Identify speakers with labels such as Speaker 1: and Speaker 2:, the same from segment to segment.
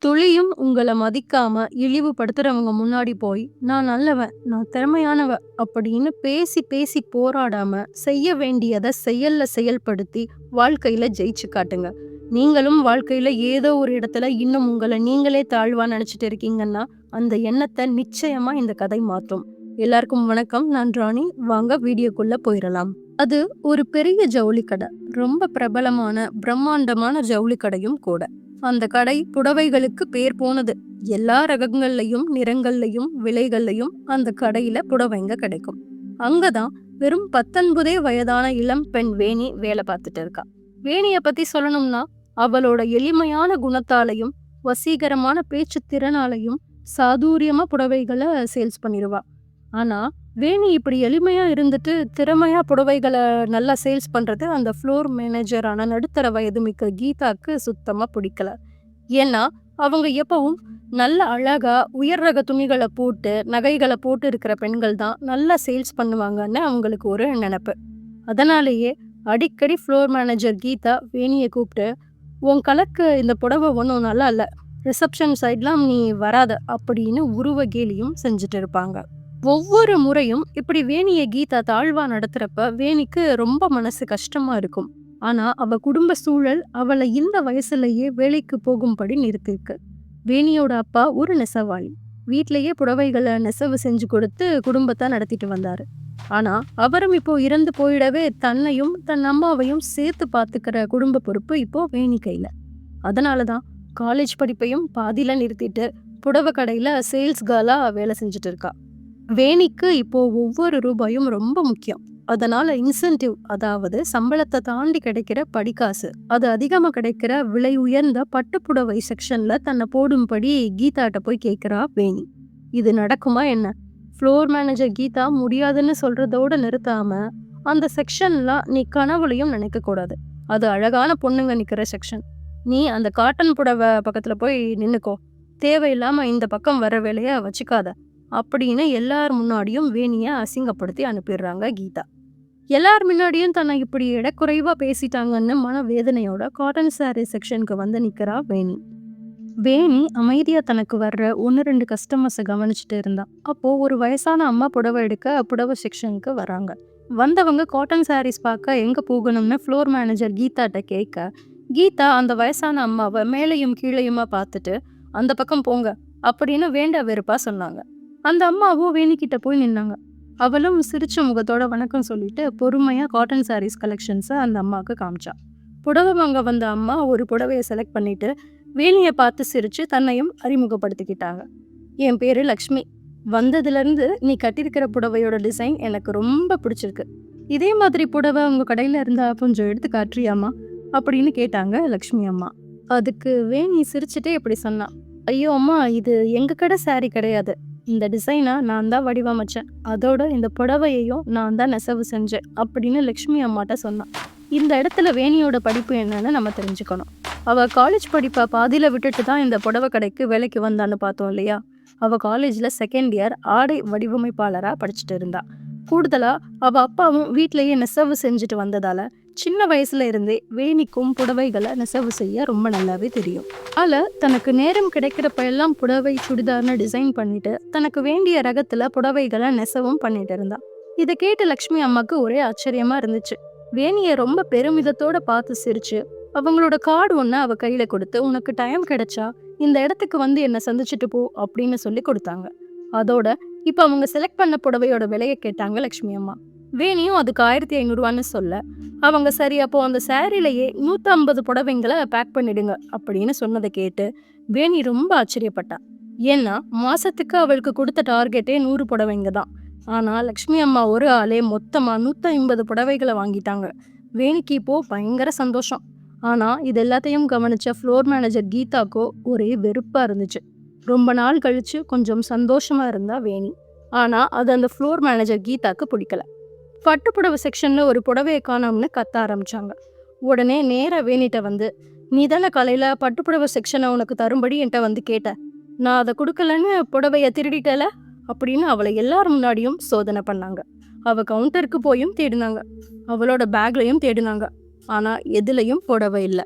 Speaker 1: துளியும் உங்கள மதிக்காம இழிவுபடுத்துறவங்க முன்னாடி போய், "நான் நல்லவன், நான் திறமையானவ" அப்படின்னு பேசி பேசி போராடாம, செய்ய வேண்டியத செயல்ல செயல்படுத்தி, வாழ்க்கையில ஜெயிச்சு காட்டுங்க. நீங்களும் வாழ்க்கையில ஏதோ ஒரு இடத்துல இன்னும் உங்கள நீங்களே தாழ்வா நெனச்சுட்டு இருக்கீங்கன்னா, அந்த எண்ணத்த நிச்சயமா இந்த கதை மாத்தும். எல்லாருக்கும் வணக்கம். நான் ராணி. வாங்க வீடியோக்குள்ள போயிரலாம். அது ஒரு பெரிய ஜவுளி கடை. ரொம்ப பிரபலமான, பிரம்மாண்டமான ஜவுளி கடையும் கூட. அந்த கடை புடவைகளுக்கு பேர் போனது. எல்லா ரகங்கள்லயும், நிறங்கள்லயும், விலைகள்லயும் அந்த கடையில புடவைங்க கிடைக்கும். அங்கதான் வெறும் 19 வயதான இளம் பெண் வேணி வேலை பார்த்துட்டு இருக்கா. வேணிய பத்தி சொல்லணும்னா, அவளோட எளிமையான குணத்தாலையும், வசீகரமான பேச்சு திறனாலையும் சாதுரியமா புடவைகளை சேல்ஸ் பண்ணிடுவா. ஆனா வேணி இப்படி எளிமையா இருந்துட்டு திறமையா புடவைகளை நல்லா சேல்ஸ் பண்றது அந்த ஃப்ளோர் மேனேஜரான நடுத்தர வயது மிக்க கீதாக்கு சுத்தமா பிடிக்கல. ஏன்னா அவங்க எப்பவும் நல்ல அழகா உயர் ரக துணிகளை போட்டு நகைகளை போட்டு இருக்கிற பெண்கள் தான் நல்லா சேல்ஸ் பண்ணுவாங்கன்னு அவங்களுக்கு ஒரு நினைப்பு. அதனாலேயே அடிக்கடி ஃப்ளோர் மேனேஜர் கீதா வேணியை கூப்பிட்டு, உன் கலக்கு இந்த புடவை ஒன்றும் நல்லா இல்லை, ரிசப்ஷன் சைட்லாம் நீ வராத அப்படின்னு உருவ கேலியும் செஞ்சுட்டு இருப்பாங்க. ஒவ்வொரு முறையும் இப்படி வேணிய கீதா தாழ்வா நடத்துறப்ப வேணிக்கு ரொம்ப மனசு கஷ்டமா இருக்கும். ஆனா அவ குடும்ப சூழல் அவளை இந்த வயசுலயே வேலைக்கு போகும்படி நிறுத்திருக்கு. வேணியோட அப்பா ஒரு நெசவாளி. வீட்லயே புடவைகளை நெசவு செஞ்சு கொடுத்து குடும்பத்தை நடத்திட்டு வந்தாரு. ஆனா அவரும் இப்போ இறந்து போயிடவே தன்னையும் தன் அம்மாவையும் சேர்த்து பாத்துக்கிற குடும்ப பொறுப்பு இப்போ வேணி கையில. அதனாலதான் காலேஜ் படிப்பையும் பாதியில நிறுத்திட்டு புடவை கடையில சேல்ஸ் கேர்லா வேலை செஞ்சுட்டு இருக்கா. வேணிக்கு இப்போ ஒவ்வொரு ரூபாயும் ரொம்ப முக்கியம். அதனால இன்சென்டிவ், அதாவது சம்பளத்தை தாண்டி கிடைக்கிற படிக்காசு, அது அதிகமா கிடைக்கிற விலை உயர்ந்த பட்டுப்புடவை செக்ஷன்ல தன்னை போடும்படி கீதாட்ட போய் கேட்கிறா வேணி. இது நடக்குமா என்ன? ஃப்ளோர் மேனேஜர் கீதா முடியாதுன்னு சொல்றதோட நிறுத்தாம, அந்த செக்ஷன்ல நீ கனவுலையும் நினைக்க கூடாது, அது அழகான பொண்ணுங்க நிக்கிற செக்ஷன், நீ அந்த காட்டன் புடவை பக்கத்துல போய் நின்னுக்கோ, தேவையில்லாம இந்த பக்கம் வர வேலைய வச்சுக்காத அப்படின்னு எல்லார் முன்னாடியும் வேணிய அசிங்கப்படுத்தி அனுப்பிடுறாங்க கீதா. எல்லார் முன்னாடியும் தன்னை இப்படி இடக்குறைவா பேசிட்டாங்கன்னு மனவேதனையோட காட்டன் சாரி செக்ஷனுக்கு வந்து நிக்கிறா வேணி. வேணி அமைதியா தனக்கு வர்ற 1-2 கஸ்டமர்ஸை கவனிச்சுட்டு இருந்தா. அப்போ ஒரு வயசான அம்மா புடவை எடுக்க புடவை செக்ஷனுக்கு வராங்க. வந்தவங்க காட்டன் சாரீஸ் பார்க்க எங்க போகணும்னு ஃப்ளோர் மேனேஜர் கீதாட்ட கேட்க, கீதா அந்த வயசான அம்மாவை மேலையும் கீழையுமா பார்த்துட்டு அந்த பக்கம் போங்க அப்படின்னு வேண்டா வெறுப்பா சொன்னாங்க. அந்த அம்மாவும் வேணிக்கிட்ட போய் நின்னாங்க. அவளும் சிரிச்ச முகத்தோட வணக்கம் சொல்லிட்டு பொறுமையா காட்டன் சாரீஸ் கலெக்ஷன்ஸை அந்த அம்மாவுக்கு காமிச்சா. புடவை வாங்க வந்த அம்மா ஒரு புடவையை செலக்ட் பண்ணிட்டு வேணியை பார்த்து சிரிச்சு தன்னையும் அறிமுகப்படுத்திக்கிட்டாங்க. என் பேரு லக்ஷ்மி. வந்ததுலேருந்து நீ கட்டியிருக்கிற புடவையோட டிசைன் எனக்கு ரொம்ப பிடிச்சிருக்கு. இதே மாதிரி புடவை உங்க கடையில இருந்தா கொஞ்சம் எடுத்து காட்டுறியாமா அப்படின்னு கேட்டாங்க லக்ஷ்மி அம்மா. அதுக்கு வேணி சிரிச்சுட்டே இப்படி சொன்னா, ஐயோ அம்மா, இது எங்க கடை சாரி கிடையாது. இந்த டிசைனை நான் தான் வடிவமைச்சேன், அதோட இந்த புடவையையும் நான் தான் நெசவு செஞ்சேன் அப்படின்னு லக்ஷ்மி அம்மாட்ட சொன்னான். இந்த இடத்துல வேணியோட படிப்பு என்னன்னு நம்ம தெரிஞ்சுக்கணும். அவள் காலேஜ் படிப்பை பாதியில் விட்டுட்டு தான் இந்த புடவை கடைக்கு வேலைக்கு வந்தான்னு பார்த்தோம் இல்லையா? அவள் காலேஜில் செகண்ட் இயர் ஆடை வடிவமைப்பாளராக படிச்சுட்டு இருந்தா. கூடுதலாக அவள் அப்பாவும் வீட்டிலேயே நெசவு செஞ்சுட்டு வந்ததால சின்ன வயசுல இருந்தே வேணிக்கும் புடவைகளை நெசவு செய்ய ரொம்ப நல்லாவே தெரியும். அதில் தனக்கு நேரம் கிடைக்கிறப்ப எல்லாம் புடவை சுடிதார்னு டிசைன் பண்ணிட்டு தனக்கு வேண்டிய ரகத்துல புடவைகளை நெசவும் பண்ணிட்டு இருந்தா. இதை கேட்டு லக்ஷ்மி அம்மாக்கு ஒரே ஆச்சரியமா இருந்துச்சு. வேணியை ரொம்ப பெருமிதத்தோட பார்த்து சிரிச்சு அவங்களோட கார்டு ஒன்று அவ கையில கொடுத்து, உனக்கு டைம் கிடைச்சா இந்த இடத்துக்கு வந்து என்னை சந்திச்சுட்டு போ அப்படின்னு சொல்லி கொடுத்தாங்க. அதோட இப்போ அவங்க செலக்ட் பண்ண புடவையோட விலையை கேட்டாங்க லக்ஷ்மி அம்மா. வேணியும் அதுக்கு 1500 சொல்ல, அவங்க சரி அப்போ அந்த சாரிலேயே 150 புடவைங்களை பேக் பண்ணிடுங்க அப்படின்னு சொன்னதை கேட்டு வேணி ரொம்ப ஆச்சரியப்பட்டா. ஏன்னா மாசத்துக்கு அவளுக்கு கொடுத்த டார்கெட்டே 100 புடவைங்க தான். ஆனா லக்ஷ்மி அம்மா ஒரு ஆளே மொத்தமா 150 புடவைகளை வாங்கிட்டாங்க. வேணிக்கு இப்போ பயங்கர சந்தோஷம். ஆனா இது எல்லாத்தையும் கவனிச்ச ஃப்ளோர் மேனேஜர் கீதாக்கோ ஒரே வெறுப்பா இருந்துச்சு. ரொம்ப நாள் கழிச்சு கொஞ்சம் சந்தோஷமா இருந்தா வேணி. ஆனா அது அந்த ஃப்ளோர் மேனேஜர் கீதாக்கு பிடிக்கல. பட்டுப்புடவை செக்ஷன்ல ஒரு புடவையை காணோம்னு கத்த ஆரம்பிச்சாங்க. உடனே நேரா வேணிட்ட வந்து, நீ தானே காலையில பட்டுப்புடவை செக்ஷனை உனக்கு தரும்படி என்கிட்ட வந்து கேட்ட, நான் அதை கொடுக்கலன்னு புடவைய திருடிட்டல அப்படின்னு அவளை எல்லார் முன்னாடியும் சோதனை பண்ணாங்க. அவ கவுண்டருக்கு போயும் தேடினாங்க, அவளோட பேக்லையும் தேடினாங்க. ஆனா எதுலையும் புடவை இல்லை.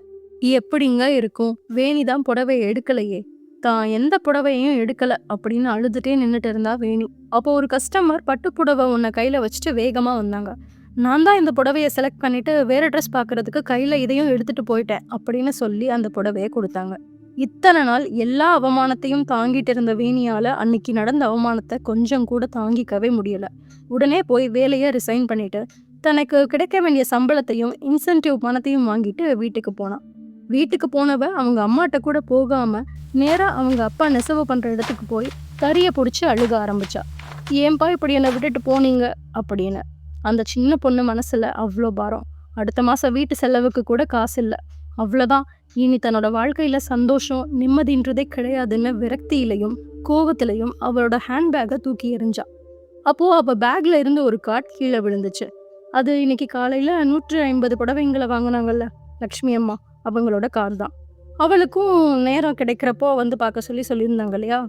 Speaker 1: எப்படிங்க இருக்கும்? வேணிதான் புடவையை எடுக்கலையே. தான் எந்த புடவையும் எடுக்கல அப்படின்னு அழுதுட்டே நின்னுட்டு இருந்தா வேணி. அப்போ ஒரு கஸ்டமர் பட்டு புடவை ஒன்ன கையில வச்சுட்டு வேகமா வந்தாங்க. நான் தான் இந்த புடவைய செலக்ட் பண்ணிட்டு வேற ட்ரெஸ் பார்க்கறதுக்கு கையில இதையும் எடுத்துட்டு போயிட்டேன் அப்படின்னு சொல்லி அந்த புடவைய குடுத்தாங்க. இத்தன நாள் எல்லா அவமானத்தையும் தாங்கிட்டு இருந்த வேணியால அன்னைக்கு நடந்த அவமானத்த கொஞ்சம் கூட தாங்கிக்கவே முடியல. உடனே போய் வேலைய ரிசைன் பண்ணிட்டு, தனக்கு கிடைக்க வேண்டிய சம்பளத்தையும், இன்சென்டிவ் பணத்தையும் வாங்கிட்டு வீட்டுக்கு போனா. வீட்டுக்கு போனவ அவங்க அம்மாட்ட கூட போகாம நேரா அவங்க அப்பா நெசவு பண்ற இடத்துக்கு போய் தறிய புடிச்சு அழுக ஆரம்பிச்சா. ஏன்பா இப்படி என்னை விட்டுட்டு போனீங்க அப்படின்னு. அந்த சின்ன பொண்ணு மனசுல அவ்வளோ பாரம். அடுத்த மாசம் வீட்டு செலவுக்கு கூட காசு இல்ல. அவ்வளோதான், இனி தன்னோட வாழ்க்கையில சந்தோஷம் நிம்மதின்றதே கிடையாதுன்னு விரக்தியிலையும் கோவத்திலையும் அவளோட ஹேண்ட்பேக்கை தூக்கி எறிஞ்சா. அப்போ அவ பேக்ல இருந்து ஒரு கார்ட் கீழே விழுந்துச்சு. அது இன்னைக்கு காலையில 150 புடவைங்களை வாங்கினாங்கல்ல லக்ஷ்மி அம்மா, அவங்களோட கார் தான். அவளுக்கும் நேரம் கிடைக்கிறப்போ வந்து பார்க்க சொல்லியிருந்தாங்க இல்லையா.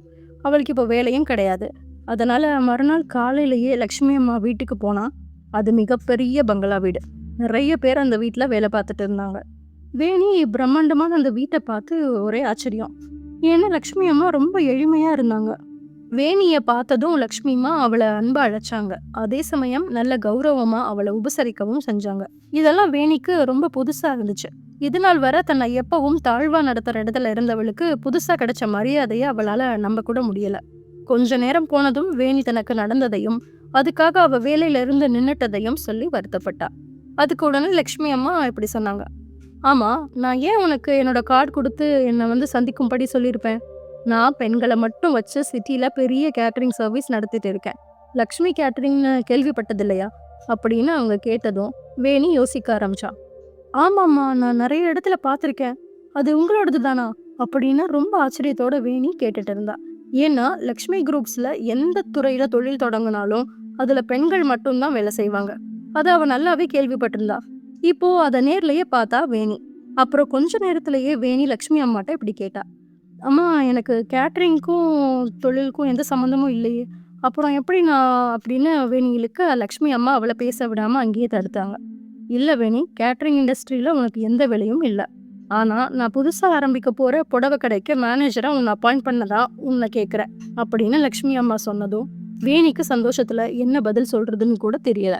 Speaker 1: அவளுக்கு இப்போ வேலையும் கிடையாது. அதனால மறுநாள் காலையிலேயே லக்ஷ்மி அம்மா வீட்டுக்கு போனா. அது மிகப்பெரிய பங்களா வீடு. நிறைய பேர் அந்த வீட்டில் வேலை பார்த்துட்டு இருந்தாங்க. வேணி பிரம்மாண்டமான அந்த வீட்டை பார்த்து ஒரே ஆச்சரியம். ஏன்னா லக்ஷ்மி அம்மா ரொம்ப எளிமையா இருந்தாங்க. வேணியை பார்த்ததும் லக்ஷ்மி அம்மா அவளை அன்பா அழைச்சாங்க. அதே சமயம் நல்ல கௌரவமா அவளை உபசரிக்கவும் செஞ்சாங்க. இதெல்லாம் வேணிக்கு ரொம்ப புதுசா இருந்துச்சு. இதனால் வர தன்னை எப்பவும் தாழ்வா நடத்துற இடத்துல இருந்தவளுக்கு புதுசா கிடைச்ச மரியாதையை அவளால நம்ப கூட முடியல. கொஞ்ச நேரம் போனதும் வேணி தனக்கு நடந்ததையும் அதுக்காக அவ வேலையில இருந்து நின்னுட்டதையும் சொல்லி வருத்தப்பட்டா. அதுக்கு உடனே லக்ஷ்மி அம்மா இப்படி சொன்னாங்க. ஆமா, நான் ஏன் உனக்கு என்னோட கார்டு கொடுத்து என்னை வந்து சந்திக்கும்படி சொல்லியிருப்பேன். நான் பெண்களை மட்டும் வச்சு சிட்டியில பெரிய கேட்டரிங் சர்வீஸ் நடத்திட்டு இருக்கேன். லக்ஷ்மி கேட்டரிங்னு கேள்விப்பட்டது இல்லையா அப்படின்னு அவங்க கேட்டதும் வேணி யோசிக்க ஆரம்பிச்சா. ஆமாம்மா, நான் நிறைய இடத்துல பார்த்துருக்கேன். அது உங்களோடது தானா அப்படின்னு ரொம்ப ஆச்சரியத்தோட வேணி கேட்டுட்டு இருந்தா. ஏன்னா லக்ஷ்மி குரூப்ஸ்ல எந்த துறையில தொழில் தொடங்கினாலும் அதுல பெண்கள் மட்டும்தான் வேலை செய்வாங்க. அதை அவ நல்லாவே கேள்விப்பட்டிருந்தா. இப்போ அதை நேர்லயே பார்த்தா வேணி. அப்புறம் கொஞ்ச நேரத்திலேயே வேணி லக்ஷ்மி அம்மாட்ட இப்படி கேட்டா. அம்மா, எனக்கு கேட்டரிங்க்கும் தொழிலுக்கும் எந்த சம்மந்தமும் இல்லையே, அப்புறம் எப்படி நான் அப்படின்னு வேணி இழுக்க லக்ஷ்மி அம்மா அவளை பேச விடாம அங்கேயே தடுத்தாங்க. இல்லை வேணி, கேட்டரிங் இண்டஸ்ட்ரியில உனக்கு எந்த வேலையும் இல்லை. ஆனா நான் புதுசா ஆரம்பிக்க போற புடவை கடைக்கு மேனேஜரா உன்னை அப்பாயிண்ட் பண்ணதா உன்னை கேட்குறேன் அப்படின்னு லக்ஷ்மி அம்மா சொன்னதும் வேணிக்கு சந்தோஷத்துல என்ன பதில் சொல்றதுன்னு கூட தெரியல.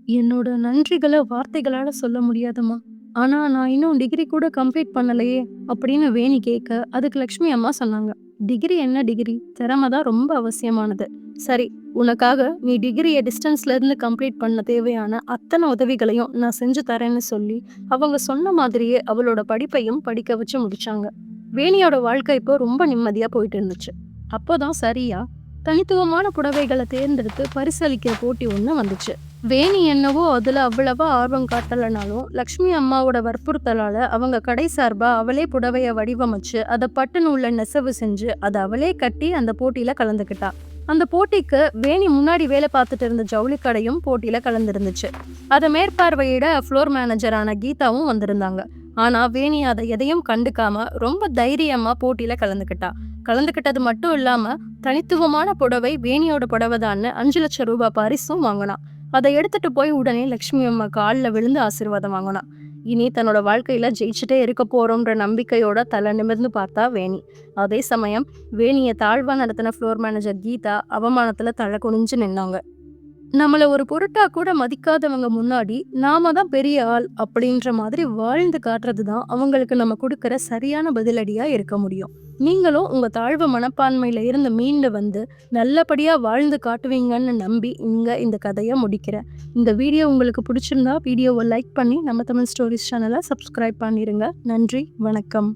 Speaker 1: என்னோட நன்றிகளை வார்த்தைகளால சொல்ல முடியாதம்மா. ஆனா நான் இன்னும் டிகிரி கூட கம்ப்ளீட் பண்ணலையே அப்படின்னு வேணி கேட்க அதுக்கு லக்ஷ்மி அம்மா சொன்னாங்க. டிகிரி என்ன டிகிரி, திறமை தான் ரொம்ப அவசியமானது. சரி, உனக்காக நீ டிகிரியை டிஸ்டன்ஸ்ல இருந்து கம்ப்ளீட் பண்ண தேவையான அத்தனை உதவிகளையும் நான் செஞ்சு தரேன்னு சொல்லி அவங்க சொன்ன மாதிரியே அவளோட படிப்பையும் படிக்க வச்சு முடிச்சாங்க. வேணியோட வாழ்க்கை இப்போ ரொம்ப நிம்மதியா போயிட்டு இருந்துச்சு. அப்போதான் சரியா தனித்துவமான புடவைகளை தேர்ந்தெடுத்து பரிசளிக்கிற போட்டி ஒன்று வந்துச்சு. வேணி என்னவோ அதுல அவ்வளவா ஆர்வம் காட்டலைனாலும் லக்ஷ்மி அம்மாவோட வற்புறுத்தலால அவங்க கடை சார்பா அவளே புடவைய வடிவமைச்சு அதை பட்டு நூல்ல நெசவு செஞ்சு அதை அவளே கட்டி அந்த போட்டியில கலந்துக்கிட்டா. அந்த போட்டிக்கு வேணி முன்னாடி வேலை பார்த்துட்டு இருந்த ஜவுளி கடையும் போட்டியில கலந்துருந்துச்சு. அதை மேற்பார்வையிட ஃப்ளோர் மேனேஜரான கீதாவும் வந்திருந்தாங்க. ஆனா வேணி அதை எதையும் கண்டுக்காம ரொம்ப தைரியமா போட்டியில கலந்துக்கிட்டது மட்டும் இல்லாம தனித்துவமான புடவை வேணியோட புடவைதான்னு 5 லட்சம் ரூபாய் பரிசும் வாங்கினா. அதை எடுத்துட்டு போய் உடனே லக்ஷ்மி அம்மா காலில் விழுந்து ஆசீர்வாதம் வாங்கினா. இனி தன்னோட வாழ்க்கையில ஜெயிச்சுட்டே இருக்க போறோம்ன்ற நம்பிக்கையோட தலை நிமிர்ந்து பார்த்தா வேணி. அதே சமயம் வேணியை தாழ்வா நடத்தின ஃப்ளோர் மேனேஜர் கீதா அவமானத்துல தலை குனிஞ்சு நின்னாங்க. நம்மள ஒரு பொருட்டா கூட மதிக்காதவங்க முன்னாடி நாம தான் பெரிய ஆள் அப்படின்ற மாதிரி வாழ்ந்து காட்டுறது தான் அவங்களுக்கு நம்ம கொடுக்கற சரியான பதிலடியா இருக்க முடியும். நீங்களும் உங்க தாழ்வு மனப்பான்மையில இருந்து மீண்டு வந்து நல்லபடியா வாழ்ந்து காட்டுவீங்கன்னு நம்பி இந்த கதையை முடிக்கிறேன். இந்த வீடியோ உங்களுக்கு பிடிச்சிருந்தா வீடியோவை லைக் பண்ணி நம்ம தமிழ் ஸ்டோரிஸ் சேனலை சப்ஸ்கிரைப் பண்ணிருங்க. நன்றி, வணக்கம்.